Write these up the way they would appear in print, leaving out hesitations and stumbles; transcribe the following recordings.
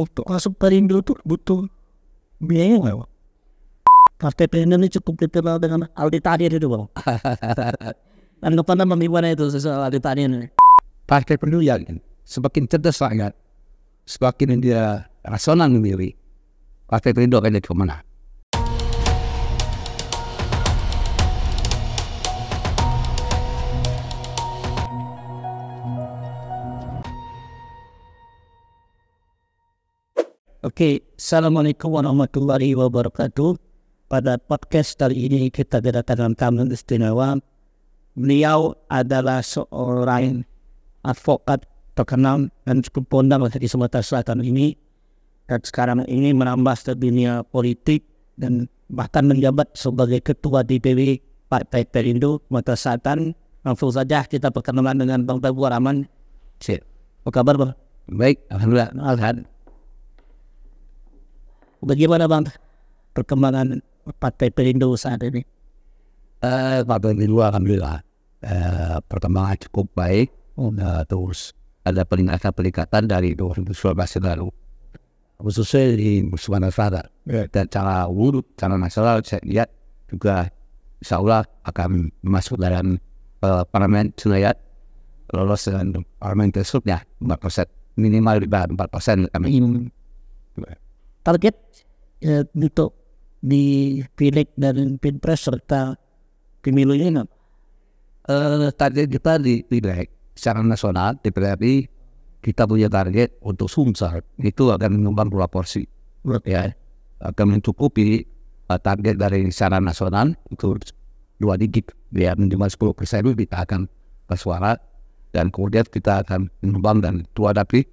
Untuk masuk Perindo tuh butuh biaya nggak, Bang? Partai Perindo ini cukup dikenal dengan Aldi Taher itu, Bang. Dan kepada bagaimana itu soal Aldi Taher ini? Partai Perindo yang semakin cerdas rakyat, semakin dia rasional memilih, Partai Perindo akan jadi pemenang. Oke, Assalamualaikum warahmatullahi wabarakatuh. Pada podcast kali ini kita kedatangan tamu istimewa. Beliau adalah seorang advokat terkenal dan cukup kondang di Sumatera Selatan ini. Dan sekarang ini menambah ke dunia politik dan bahkan menjabat sebagai ketua DPW Partai Perindo Sumatera Selatan. Langsung saja kita perkenalan dengan Bang Teguh Rahman. Apa kabar, Bang? Baik, alhamdulillah. Bagaimana, Bang, perkembangan Partai Perindo saat ini? Partai Perindo alhamdulillah perkembangan cukup baik. Terus ada peningkatan dari 2019 lalu, khususnya di Sumatera Selatan. Dan cara umum, cara nasional saya lihat juga insya Allah akan masuk dalam parlemen Senayan, lolos dengan parlemen tersebutnya 4%, minimal di bawah 4% kami. Target untuk di pileg dan pilpres serta pemilu ini, target kita di pileg secara nasional, DPRI kita punya target untuk Sumsel itu akan menyumbang 2 porsi, ya, akan mencukupi target dari secara nasional untuk 2 digit, ya, minimal 10% itu kita akan bersuara, dan kemudian kita akan menyumbang dan 2 dapil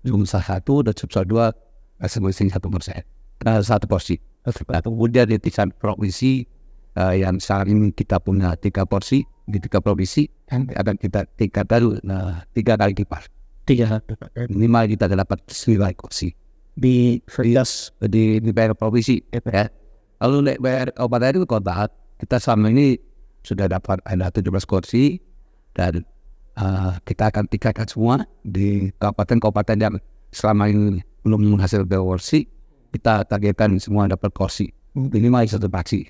Sumsel 1 dan Sumsel 2 masing-masing 1%, 1 porsi. Nah, kemudian di tingkat provinsi yang saat ini kita punya 3 porsi di 3 provinsi, akan kita tingkatkan 3 kali lipat. 3 minimal kita dapat 9 kursi di daerah provinsi, ya. Lalu daerah kabupaten itu kota, kita selama ini sudah dapat ada 17 kursi, dan kita akan tingkatkan semua di kabupaten-kabupaten yang selama ini belum menghasilkan kursi. Kita targetkan semua dapat kursi minimal 1 fraksi.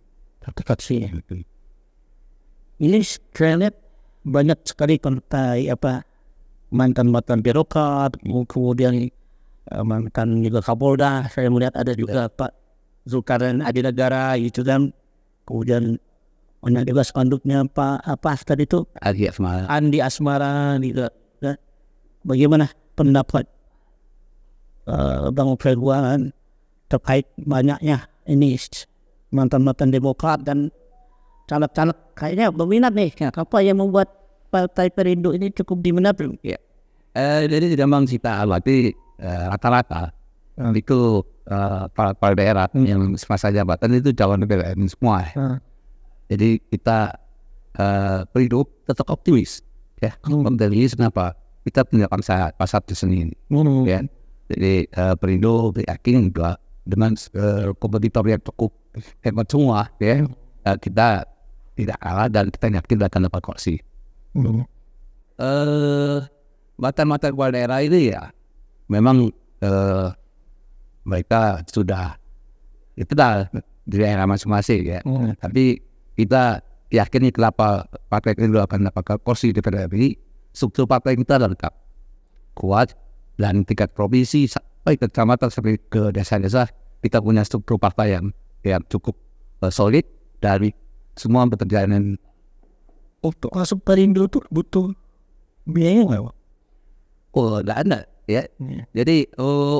Ini saya lihat banyak sekali kontai mantan birokrat, kemudian mantan juga Kapolda. Saya melihat ada juga Pak Zulkarnain Adinegara gitu kan. Kemudian banyak juga spanduknya Pak tadi itu Andi Asmara gitu. Nah, bagaimana pendapat Bang Teguh terkait banyaknya ini mantan Demokrat dan caleg-caleg kayaknya berminat nih? Apa yang membuat Partai Perindo ini cukup diminati? Ya. Jadi tidak memang kita alami rata-rata itu para daerah yang semasa jabatan itu calon PPN semua. Jadi kita Perindo tetap optimis, ya. Optimis kenapa? Kita punya pasar tersendiri, ya. Jadi Perindo yakin juga dengan kompetitor yang cukup hebat semua, ya, kita tidak kalah dan kita yakin akan dapat kursi. Mata-mata kepala daerah ini, ya, memang mereka sudah itu dah di daerah masing-masing, ya. Tapi kita yakin kenapa Partai Perindo akan dapat kursi di DPRI. Struktur partai kita lengkap, kuat, dan tingkat provinsi sampai ke kecamatan sampai ke desa-desa kita punya struktur partai yang cukup solid, dari semua berjalan. Untuk masuk Perindo tuh butuh biaya nggak? Tidak ada, ya. Jadi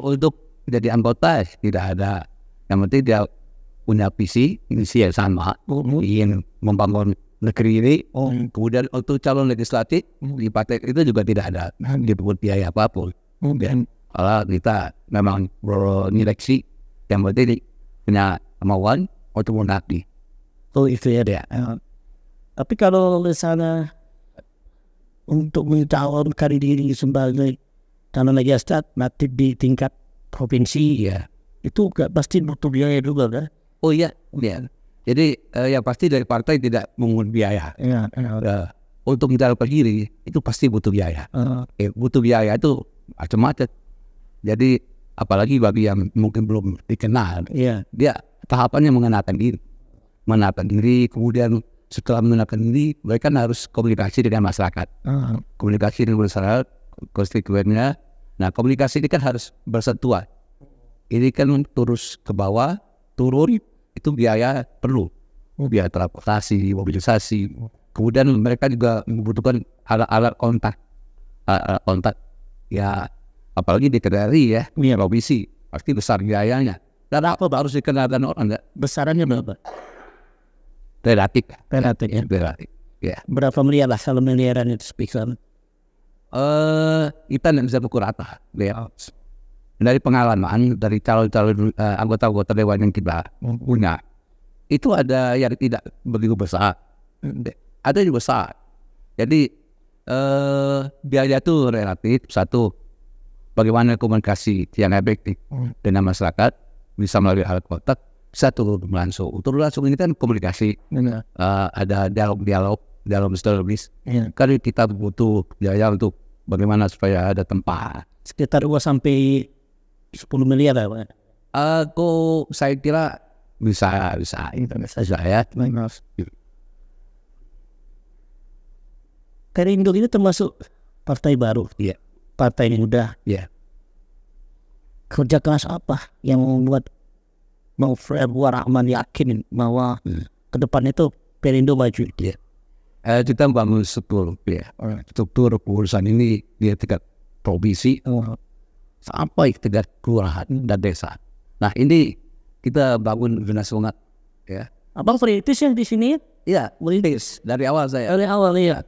untuk jadi anggota tidak ada. Yang penting dia punya visi yang sama, ingin membangun negeri ini. Kemudian untuk calon legislatif di partai itu juga tidak ada dipungut biaya apapun. Dan kalau kita memang menyeleksi, yang penting punya kemauan untuk mengabdi. Itu ya dia. Tapi kalau misalnya untuk mencalonkan diri sebagai calon legislatif nanti di tingkat provinsi, ya, itu gak pasti butuh biaya juga, kan? Oh iya. Jadi yang pasti dari partai tidak memungut biaya. Untuk mencalonkan diri itu pasti butuh biaya. Butuh biaya itu macam-macam. Jadi apalagi bagi yang mungkin belum dikenal, dia tahapannya mengenalkan diri, kemudian setelah mengenalkan diri, mereka kan harus komunikasi dengan masyarakat, komunikasi dengan masyarakat, konstituennya. Nah, komunikasi ini kan harus bersentuhan. Ini kan terus ke bawah, turun, itu biaya perlu, biaya transportasi, mobilisasi. Kemudian mereka juga membutuhkan alat-alat kontak, ya. Apalagi di Kendari ya, provinsi, pasti besar biayanya. Dan apa harus dikenalkan orang nggak? Besarannya berapa? Relatif ya. Berapa miliar lah kalau miliaran itu speaker? Kita nggak bisa pukul rata. Ya. Dari pengalaman dari calon-calon anggota dewan yang kita punya, itu ada yang tidak begitu besar, ada yang besar. Jadi biaya itu relatif. Satu, bagaimana komunikasi yang efektif dengan masyarakat, bisa melalui alat kontak. Satu, langsung. Turun langsung ini kan komunikasi, ada dialog strategis. Kan kita butuh biaya untuk bagaimana supaya ada tempat. Sekitar 2-10 miliar lah. Aku saya kira bisa ya. Perindo ini termasuk partai baru. Iya. Partai muda. Iya. Kerja keras apa yang membuat Rahman yakin bahwa ke depan itu Perindo maju? Iya. Kita bangun struktur, ya. Struktur pengurusan ini di tingkat provinsi sampai tingkat kelurahan dan desa. Nah, ini kita bangun dengan semangat, ya. Abang perintis yang di sini? Iya, perintis dari awal saya. Dari awal ya.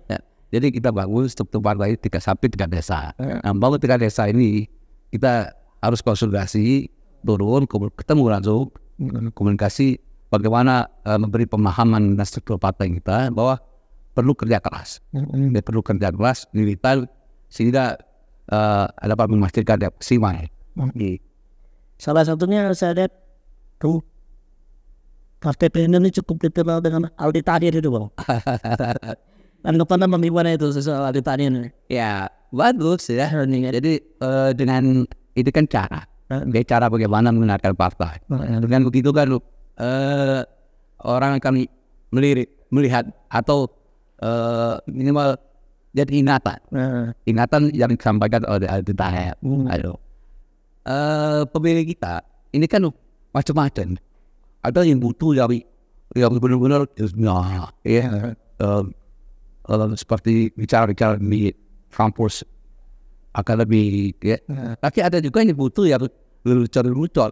Jadi kita bangun struktur partai sampai tingkat desa. Nah, bangun tingkat desa ini kita harus konsolidasi, turun, ketemu langsung, komunikasi, bagaimana memberi pemahaman dan struktur partai kita bahwa perlu kerja keras, perlu kerja keras, militan, sehingga dapat memastikan dia maksimal. Salah satunya saya lihat tuh partai Perindo ini cukup dikenal dengan Aldi Taher itu, Bang. Anggapan bagaimana itu soal Aldi Taher ini? Ya, bagus ya. Jadi dengan itu kan cara bagaimana mengenalkan partai. Dengan begitu kan orang akan melihat atau minimal jadi ingatan yang disampaikan oleh Aldi Taher. Pemilih kita ini kan macam-macam. Ada yang butuh yang benar-benar seperti bicara di kampus akan lebih ya. Tapi ada juga yang butuh yang lucu-lucu.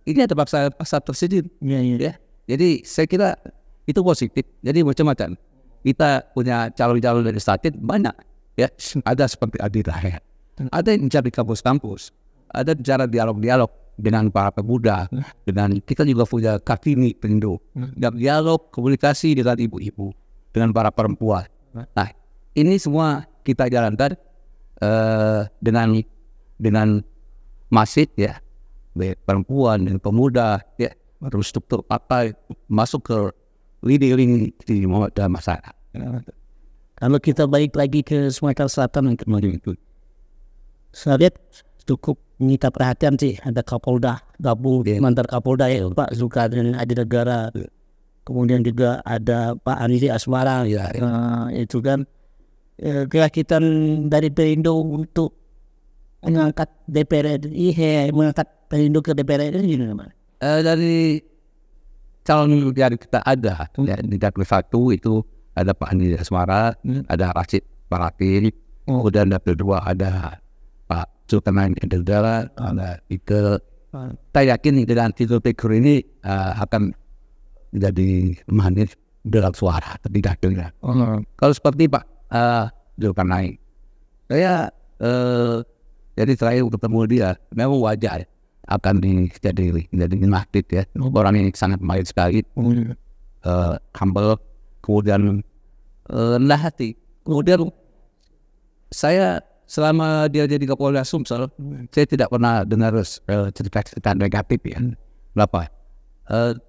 Ini ada pasar tersendiri. Ya. Jadi saya kira itu positif. Jadi macam-macam. Kita punya calon-calon legislatif banyak. Ya, ada seperti Aldi Taher. Ada yang mencari kampus-kampus. Ada bicara dialog-dialog dengan para pemuda. Dengan kita juga punya Kartini Perindo. Dan dialog komunikasi dengan ibu-ibu, dengan para perempuan. Nah, ini semua kita jalankan dengan masif ya, perempuan dan pemuda ya, terus struktur partai masuk ke lini di masyarakat. Kalau kita balik lagi ke Sumatera Selatan yang kemarin itu, saya lihat cukup menyita perhatian sih. Ada Kapolda gabung, mantan Kapolda ya, Pak Zulkarnain Adi Negara. Kemudian juga ada Pak Anies Asmara, itu kan kerakitan dari Perindo untuk mengangkat DPR RI, mengangkat Perindo ke DPR RI gimana? Dari calon yang kita ada di Dapil 1 itu ada Pak Anies Asmara, ada Rashid Paratin, kemudian Dapil 2 ada Pak Zulkarnain Adi Negara, ada Ike. Saya yakin dengan figur ini akan menjadi manis dalam suara tidak dengar. Kalau seperti Pak Zulkarnain, saya jadi saya ketemu dia, memang wajar akan jadi aktif ya. Orang yang sangat baik sekali, humble, kemudian rendah hati. Kemudian saya selama dia jadi Kapolda Sumsel, saya tidak pernah dengar cerita-cerita negatif ya. Berapa?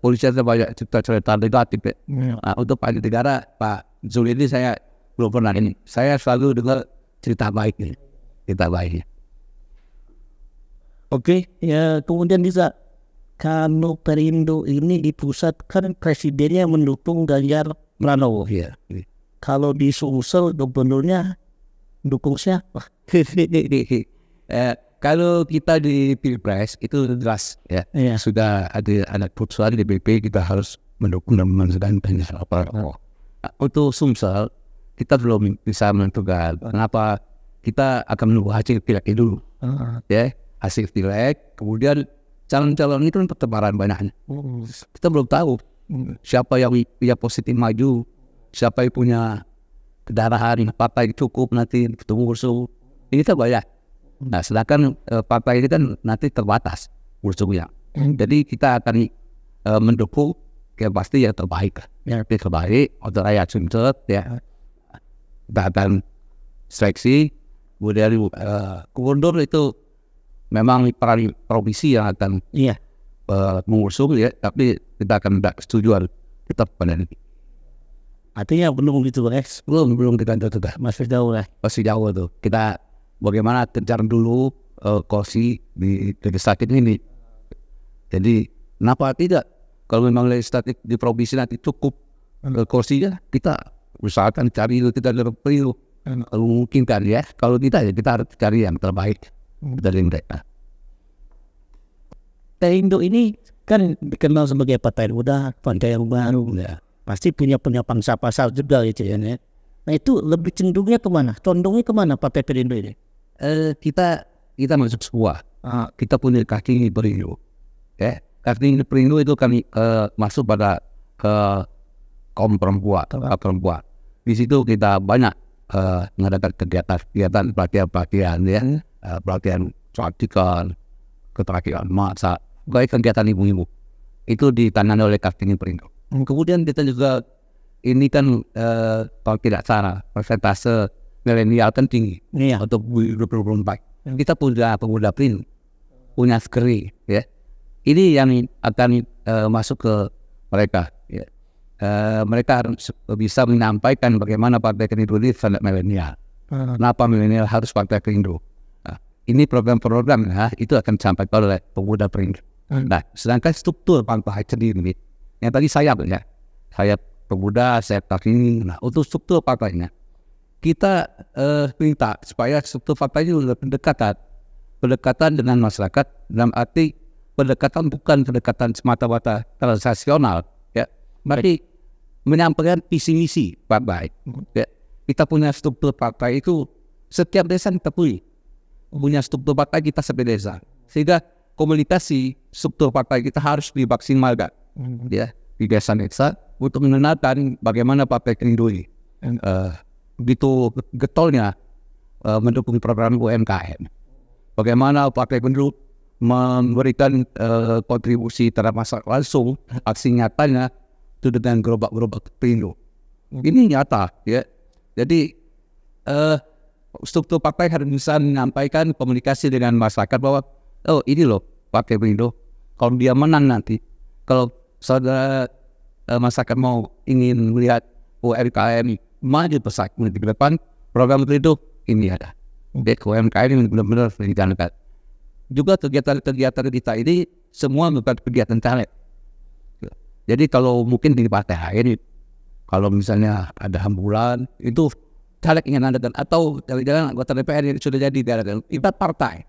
Polisi ada banyak cerita negatif ya. Nah, untuk Pak Negara, Pak Zul ini saya belum pernah ini. Saya selalu dengar cerita baiknya. Oke, ya kemudian bisa kalau Perindo ini di pusat kan presidennya mendukung Ganjar Pranowo. Iya. Kalau di Sumsel gubernurnya dukung siapa? Kalau kita di Pilpres itu jelas ya, Iya. sudah ada keputusan di BP kita harus mendukung dan memenangkan Ganjar Pranowo. Untuk Sumsel kita belum bisa menentukan. Kenapa? Kita akan menunggu hasil pileg dulu. Ya, hasil pileg, kemudian calon-calon itu kan pertebaran banyaknya. Kita belum tahu siapa yang positif maju, siapa yang punya kedarahan partai cukup nanti ketemu kursu. Ini kan banyak. Nah, sedangkan partai ini kan nanti terbatas kursunya. Jadi kita akan mendukung yang pasti yang terbaik. Yang terbaik untuk rakyat Sumsel ya. Kita akan seleksi. Kemudian gubernur itu memang peran provinsi yang akan mengusung ya, tapi kita akan tidak setuju tetap pada ini. Artinya belum gitu, Rex. Belum kita tentu Masih jauh lah. masih jauh tuh. Kita bagaimana kejar dulu kursi di legislatif ini. Jadi kenapa tidak? Kalau memang legislatif di provinsi nanti cukup kursinya, kita usahakan cari itu tidak terpilih. Kalau mungkin kan ya, kalau kita harus cari yang terbaik dari mereka. Perindo ini kan dikenal sebagai partai muda, partai yang baru. Ya. Pasti punya pangsa pasar juga gitu ya. Nah itu lebih cenderungnya kemana? Condongnya kemana Partai Perindo ini? Kita masuk sebuah. Kita punya kaki Perindo. Ya, kaki Perindo itu kami masuk pada ke kaum perempuan. Di situ kita banyak mengadakan kegiatan pelatihan ya, pelatihan praktikal, keterampilan masak, baik kegiatan ibu-ibu itu ditangani oleh Kartini Perindo. Kemudian kita juga ini kan kalau tidak salah persentase milenial kan tinggi untuk 2024. Kita punya pemuda Perindo, punya skeri ya. Ini yang akan masuk ke mereka ya. Mereka harus bisa menyampaikan bagaimana Partai Perindo ini sangat milenial. Kenapa milenial harus Partai Perindo? Nah, ini program-program ya, itu akan disampaikan oleh pemuda Perindo. Nah, sedangkan struktur partai sendiri, yang tadi sayap pemuda, sayap Kartini. Nah, untuk struktur partainya, kita minta supaya struktur partai ini lebih pendekatan dengan masyarakat, dalam arti pendekatan bukan pendekatan semata-mata transaksional, ya, tapi menyampaikan visi misi partai. Ya. Kita punya struktur partai itu setiap desa kita punya struktur partai kita sebagai desa, sehingga komunikasi struktur partai kita harus dimaksimalkan ya di desa-desa untuk mengenalkan bagaimana Partai Perindo ini begitu getolnya mendukung program UMKM, bagaimana Partai Perindo memberikan kontribusi terhadap masyarakat langsung, aksi nyatanya itu dengan gerobak-gerobak Perindo. Ini nyata ya. Jadi struktur partai harus bisa menyampaikan komunikasi dengan masyarakat bahwa oh ini loh Partai Perindo, kalau dia menang nanti, kalau saudara masyarakat mau ingin melihat UMKM maju pesat di depan, program Perindo ini ada. UMKM ini benar-benar dijalankan. Juga kegiatan-kegiatan kita ini semua bukan kegiatan caleg. Jadi kalau mungkin di partai lain, kalau misalnya ada ambulan, itu caleg ingin adakan, atau jangan anggota DPR yang sudah jadi diadakan, kita partai.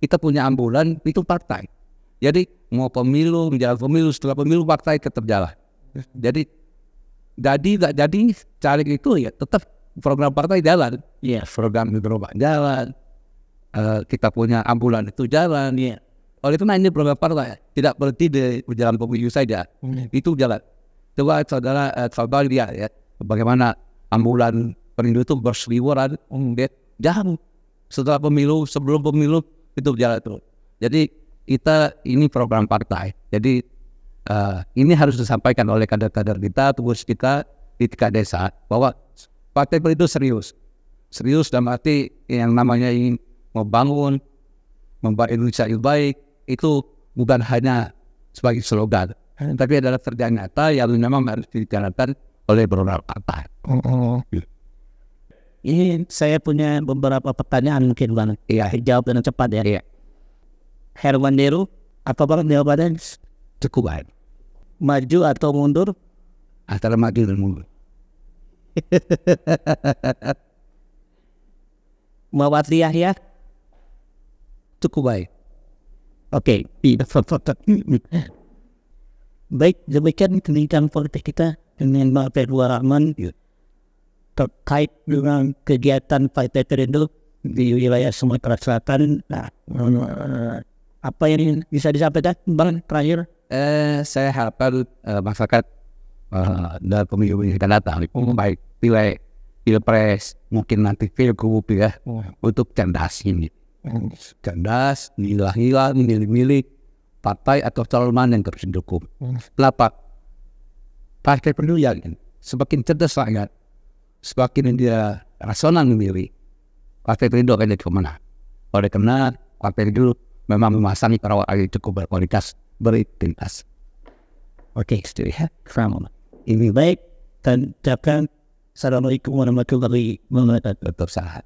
Kita punya ambulan, itu partai. Jadi mau pemilu, menjalankan pemilu, setelah pemilu partai tetap jalan. Jadi nggak jadi caleg itu ya tetap program partai jalan. Iya. Program gerobak jalan, kita punya ambulan itu jalan. Iya. Oleh karena ini program partai tidak berhenti di jalan pemilu saja, itu jalan. Coba saudara lihat ya, bagaimana ambulan Perindo itu berseliweran, jalan. Setelah pemilu, sebelum pemilu itu jalan terus. Jadi kita ini program partai. Jadi ini harus disampaikan oleh kader-kader kita, tugas kita di tingkat desa bahwa Partai Perindo serius dalam arti yang namanya ingin membangun, membuat Indonesia lebih baik. Itu bukan hanya sebagai slogan, tapi adalah kerja nyata yang memang harus dijalankan oleh program partai. Ini saya punya beberapa pertanyaan mungkin Bang. Iya. Jawab dengan cepat ya. Iya. Herman Deru, apa bang jawabannya? Cukup baik. Maju atau mundur? Antara maju dan mundur. Mawati Yahya? Cukup baik. Oke, baik, demikian perbincangan politik kita dengan Bang Februar Rahman terkait dengan kegiatan Partai Perindo di wilayah Sumatera Selatan. Nah, apa yang bisa disampaikan, Bang, terakhir? Saya harapkan masyarakat dalam pemilu yang akan datang, baik pileg, pilpres, mungkin nanti pilgub ya, untuk cerdas ini. Cerdas, milah-milah, milih-milih partai atau calon mana yang harus didukung. Kenapa? Partai Perindo yang semakin cerdas rakyat, semakin dia rasional memilih, Partai Perindo akan jadi pemenang. Oleh karena Partai Perindo memang memasangi perawat yang cukup berkualitas, berintegritas. Oke, ini baik, dan ucapkan Assalamualaikum warahmatullahi wabarakatuh. Tetap sehat.